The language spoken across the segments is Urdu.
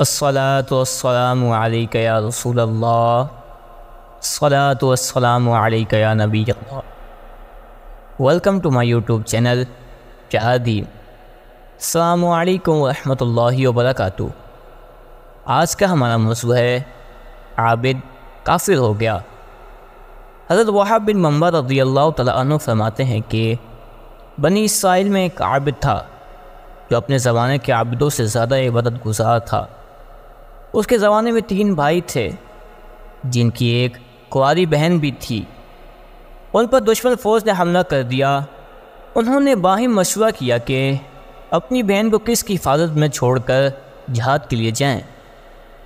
الصلاۃ والسلام علیک یا رسول اللہ، الصلاۃ والسلام علیک یا نبی اللہ۔ Welcome to my YouTube channel جہادی۔ السلام علیکم ورحمۃ اللہ وبرکاتہ۔ آج کا ہمارا موضوع ہے عابد کافر ہو گیا۔ حضرت وہاب بن منبع رضی اللہ تعالیٰ عنہ فرماتے ہیں کہ بنی اسرائیل میں ایک عابد تھا جو اپنے زمانے کے عابدوں سے زیادہ عبادت گزار تھا۔ اس کے زمانے میں 3 بھائی تھے جن کی ایک کنواری بہن بھی تھی۔ ان پر دشمن فوج نے حملہ کر دیا۔ انہوں نے باہم مشورہ کیا کہ اپنی بہن کو کس کی حفاظت میں چھوڑ کر جہاد کے لیے جائیں،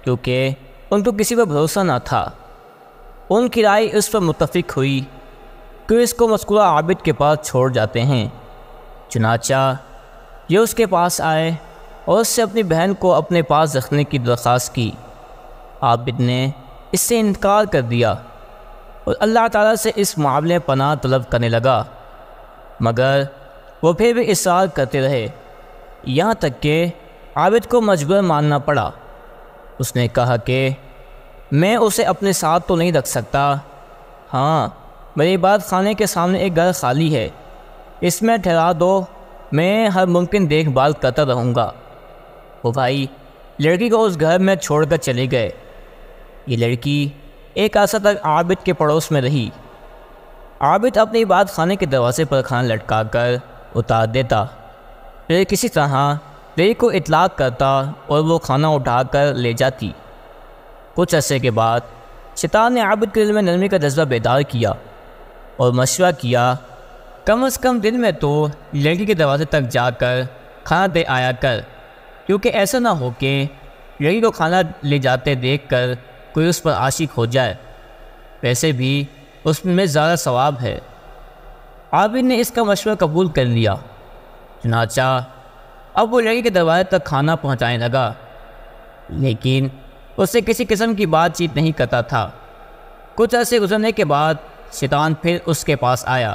کیونکہ ان کو کسی پر بھروسہ نہ تھا۔ ان کی رائے اس پر متفق ہوئی کہ اس کو مذکورہ عابد کے پاس چھوڑ جاتے ہیں۔ چنانچہ یہ اس کے پاس آئے اور اس سے اپنی بہن کو اپنے پاس رکھنے کی درخواست کی۔ عابد نے اس سے انکار کر دیا اور اللہ تعالیٰ سے اس معاملے میں پناہ طلب کرنے لگا، مگر وہ پھر بھی اصرار کرتے رہے، یہاں تک کہ عابد کو مجبور ماننا پڑا۔ اس نے کہا کہ میں اسے اپنے ساتھ تو نہیں رکھ سکتا، ہاں میری عبادت خانے کے سامنے ایک گھر خالی ہے، اس میں ٹھہرا دو، میں ہر ممکن دیکھ بھال کرتا رہوں گا۔ وہ بھائی لڑکی کو اس گھر میں چھوڑ کر چلے گئے۔ یہ لڑکی ایک عرصہ تک عابد کے پڑوس میں رہی۔ عابد اپنی عبادت خانے کے دروازے پر کھانا لٹکا کر اتار دیتا، پھر کسی طرح لڑکی کو اطلاع کرتا اور وہ کھانا اٹھا کر لے جاتی۔ کچھ عرصے کے بعد شیطان نے عابد کے دل میں نرمی کا جذبہ بیدار کیا اور مشورہ کیا کم از کم دن میں تو لڑکی کے دروازے تک جا کر کھانا دے آیا کر، کیونکہ ایسا نہ ہو کہ لڑکی کو کھانا لے جاتے دیکھ کر کوئی اس پر عاشق ہو جائے، ویسے بھی اس میں زیادہ ثواب ہے۔ عابد نے اس کا مشورہ قبول کر لیا۔ چنانچہ اب وہ لڑکی کے دروازے تک کھانا پہنچانے لگا، لیکن اس سے کسی قسم کی بات چیت نہیں کرتا تھا۔ کچھ عرصے گزرنے کے بعد شیطان پھر اس کے پاس آیا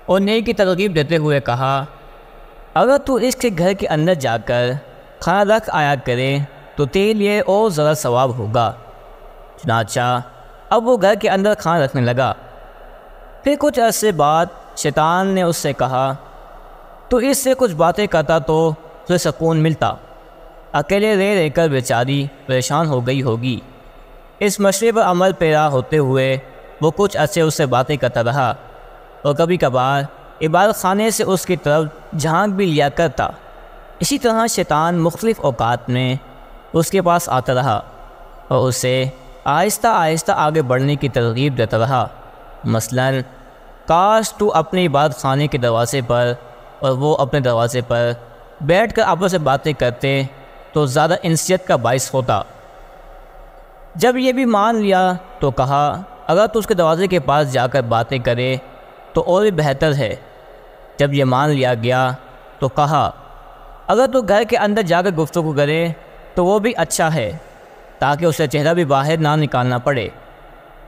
اور نیکی کی ترغیب دیتے ہوئے کہا، اگر تو اس کے گھر کے اندر جا کر کھانا رکھ آیا کرے تو تیرے لیے اور زیادہ ثواب ہوگا۔ چنانچہ اب وہ گھر کے اندر کھانا رکھنے لگا۔ پھر کچھ عرصے بعد شیطان نے اس سے کہا، تو اس سے کچھ باتیں کرتا تو اسے سکون ملتا، اکیلے رہ کر بیچاری پریشان ہو گئی ہوگی۔ اس مشورے پر عمل پیرا ہوتے ہوئے وہ کچھ عرصے اس سے باتیں کرتا رہا اور کبھی کبھار عبادت خانے سے اس کی طرف جھانک بھی لیا کرتا۔ اسی طرح شیطان مختلف اوقات میں اس کے پاس آتا رہا اور اسے آہستہ آہستہ آگے بڑھنے کی ترغیب دیتا رہا۔ مثلاً کاش تو اپنے عبادت خانے کے دروازے پر اور وہ اپنے دروازے پر بیٹھ کر آپس سے باتیں کرتے تو زیادہ انسیت کا باعث ہوتا۔ جب یہ بھی مان لیا تو کہا، اگر تو اس کے دروازے کے پاس جا کر باتیں کرے تو اور بھی بہتر ہے۔ جب یہ مان لیا گیا تو کہا، اگر تو گھر کے اندر جا کر گفتگو کرے تو وہ بھی اچھا ہے، تاکہ اسے چہرہ بھی باہر نہ نکالنا پڑے۔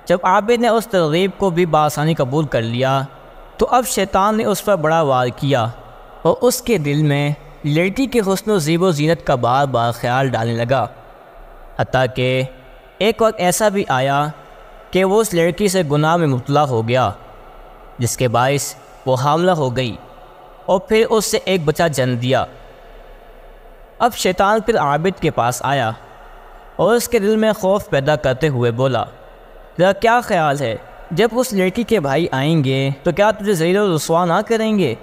جب عابد نے اس ترغیب کو بھی بآسانی قبول کر لیا تو اب شیطان نے اس پر بڑا وار کیا اور اس کے دل میں لڑکی کے حسن و زیب و زینت کا بار بار خیال ڈالنے لگا، حتیٰ کہ ایک وقت ایسا بھی آیا کہ وہ اس لڑکی سے گناہ میں مبتلا ہو گیا، جس کے باعث وہ حاملہ ہو گئی اور پھر اس سے ایک بچہ جنم دیا۔ اب شیطان پھر عابد کے پاس آیا اور اس کے دل میں خوف پیدا کرتے ہوئے بولا، ذرا کیا خیال ہے، جب اس لڑکی کے بھائی آئیں گے تو کیا تجھے ذلیل و رسوا نہ کریں گے؟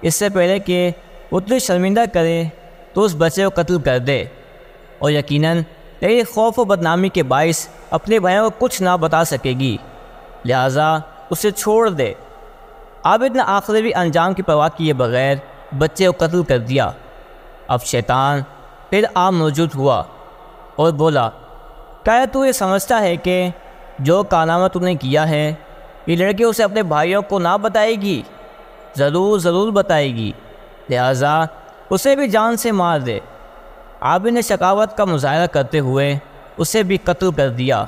اس سے پہلے کہ وہ تجھے شرمندہ کرے تو اس بچے کو قتل کر دے، اور یقیناً تیری خوف و بدنامی کے باعث اپنے بھائیوں کو کچھ نہ بتا سکے گی، لہٰذا اسے چھوڑ دے۔ عابد نے آخری انجام کی پرواہ کیے بغیر بچے کو قتل کر دیا۔ اب شیطان پھر موجود ہوا اور بولا، کیا تو یہ سمجھتا ہے کہ جو کارنامہ تم نے کیا ہے یہ لڑکی اسے اپنے بھائیوں کو نہ بتائے گی؟ ضرور بتائے گی، لہٰذا اسے بھی جان سے مار دے۔ عابد نے شقاوت کا مظاہرہ کرتے ہوئے اسے بھی قتل کر دیا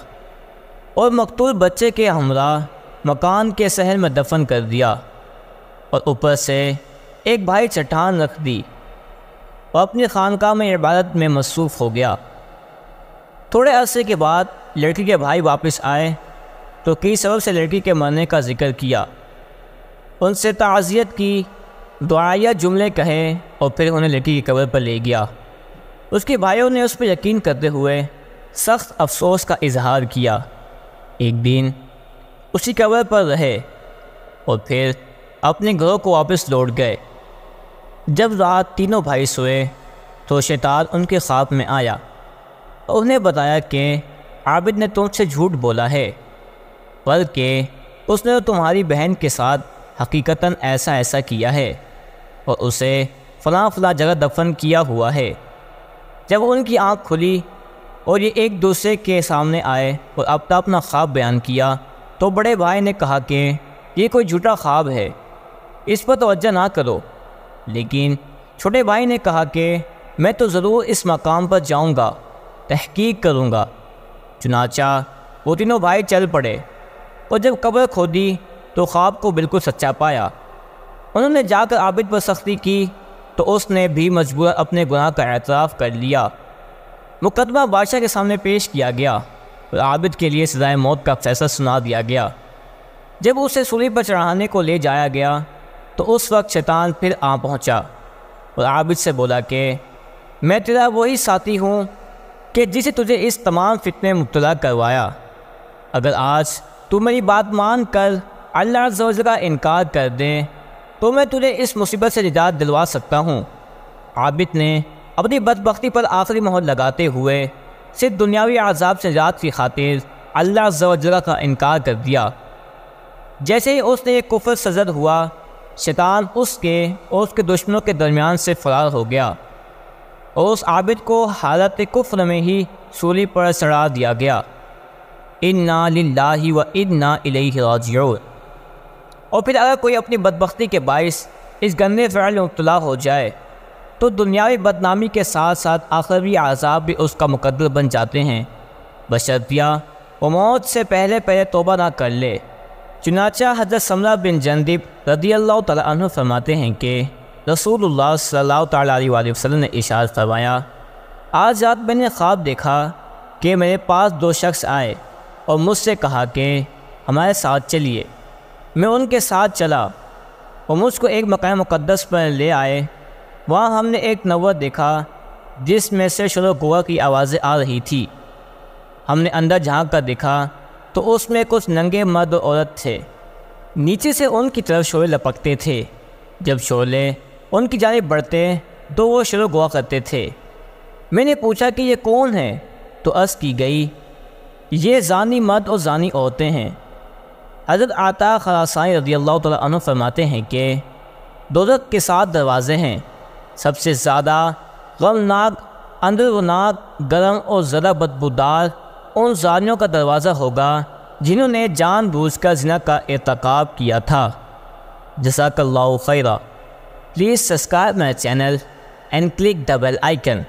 اور مقتول بچے کے ہمراہ مکان کے صحن میں دفن کر دیا، اور اوپر سے ایک بھائی چٹان رکھ دی اور اپنی خانقاہ میں عبادت میں مصروف ہو گیا۔ تھوڑے عرصے کے بعد لڑکی کے بھائی واپس آئے تو کئی سبب سے لڑکی کے مرنے کا ذکر کیا، ان سے تعزیت کی، دعائیہ جملے کہے اور پھر انہیں لڑکی کی قبر پر لے گیا۔ اس کے بھائیوں نے اس پر یقین کرتے ہوئے سخت افسوس کا اظہار کیا۔ ایک دن اسی قبر پر رہے اور پھر اپنے گھروں کو واپس لوٹ گئے۔ جب رات تینوں بھائی سوئے تو شیطان ان کے خواب میں آیا اور انہیں بتایا کہ عابد نے تم سے جھوٹ بولا ہے، بلکہ اس نے تمہاری بہن کے ساتھ حقیقتاً ایسا کیا ہے اور اسے فلاں فلاں جگہ دفن کیا ہوا ہے۔ جب ان کی آنکھ کھلی اور یہ ایک دوسرے کے سامنے آئے اور اپنا خواب بیان کیا تو بڑے بھائی نے کہا کہ یہ کوئی جھوٹا خواب ہے، اس پر توجہ نہ کرو، لیکن چھوٹے بھائی نے کہا کہ میں تو ضرور اس مقام پر جاؤں گا، تحقیق کروں گا۔ چنانچہ وہ تینوں بھائی چل پڑے اور جب قبر کھودی تو خواب کو بالکل سچا پایا۔ انہوں نے جا کر عابد پر سختی کی تو اس نے بھی مجبوراً اپنے گناہ کا اعتراف کر لیا۔ مقدمہ بادشاہ کے سامنے پیش کیا گیا اور عابد کے لیے سزائے موت کا فیصلہ سنا دیا گیا۔ جب اسے سولی پر چڑھانے کو لے جایا گیا تو اس وقت شیطان پھر آ پہنچا اور عابد سے بولا کہ میں تیرا وہی ساتھی ہوں کہ جسے تجھے اس تمام فتنے میں مبتلا کروایا۔ اگر آج تو میری بات مان کر اللہ عز و جل کا انکار کر دے تو میں تجھے اس مصیبت سے نجات دلوا سکتا ہوں۔ عابد نے اپنی بدبختی پر آخری مہر لگاتے ہوئے صرف دنیاوی عذاب سے نجات کی خاطر اللہ عز و جل کا انکار کر دیا۔ جیسے ہی اس نے یہ کفر سرزد ہوا، شیطان اس کے اور اس کے دشمنوں کے درمیان سے فرار ہو گیا اور اس عابد کو حالت کفر میں ہی سولی پر چڑھا دیا گیا۔ انا للہ و انا الیہ راجعون۔ اور پھر اگر کوئی اپنی بدبختی کے باعث اس گندے فعل میں مبتلا ہو جائے تو دنیاوی بدنامی کے ساتھ ساتھ آخروی عذاب بھی اس کا مقدر بن جاتے ہیں، بشرطیہ وہ موت سے پہلے توبہ نہ کر لے۔ چنانچہ حضرت سمرہ بن جندب رضی اللہ تعالیٰ عنہ فرماتے ہیں کہ رسول اللہ صلی اللہ تعالیٰ علیہ وآلہ وسلم نے ارشاد فرمایا، آج رات میں نے خواب دیکھا کہ میرے پاس دو شخص آئے اور مجھ سے کہا کہ ہمارے ساتھ چلیے۔ میں ان کے ساتھ چلا اور مجھ کو ایک مقام مقدس پر لے آئے۔ وہاں ہم نے ایک نور دیکھا جس میں سے شور و غبار کی آوازیں آ رہی تھی۔ ہم نے اندر جھانک کر دیکھا تو اس میں کچھ ننگے مرد اور عورت تھے، نیچے سے ان کی طرف شعلے لپکتے تھے۔ جب شعلے ان کی جانب بڑھتے تو وہ شور و غبار کرتے تھے۔ میں نے پوچھا کہ یہ کون ہے تو عرض کی گئی یہ زانی مرد اور زانی عورتیں ہیں۔ حضرت عطا خراسانی رضی اللہ تعالیٰ عنہ فرماتے ہیں کہ دوزخ کے 7 دروازے ہیں، سب سے زیادہ غمناک، اندروناک، گرم اور ذرا بدبودار ان زانیوں کا دروازہ ہوگا جنہوں نے جان بوجھ کر زنا کا ارتکاب کیا تھا۔ جزاک اللہ خیرا۔ Please subscribe my channel and click the bell icon.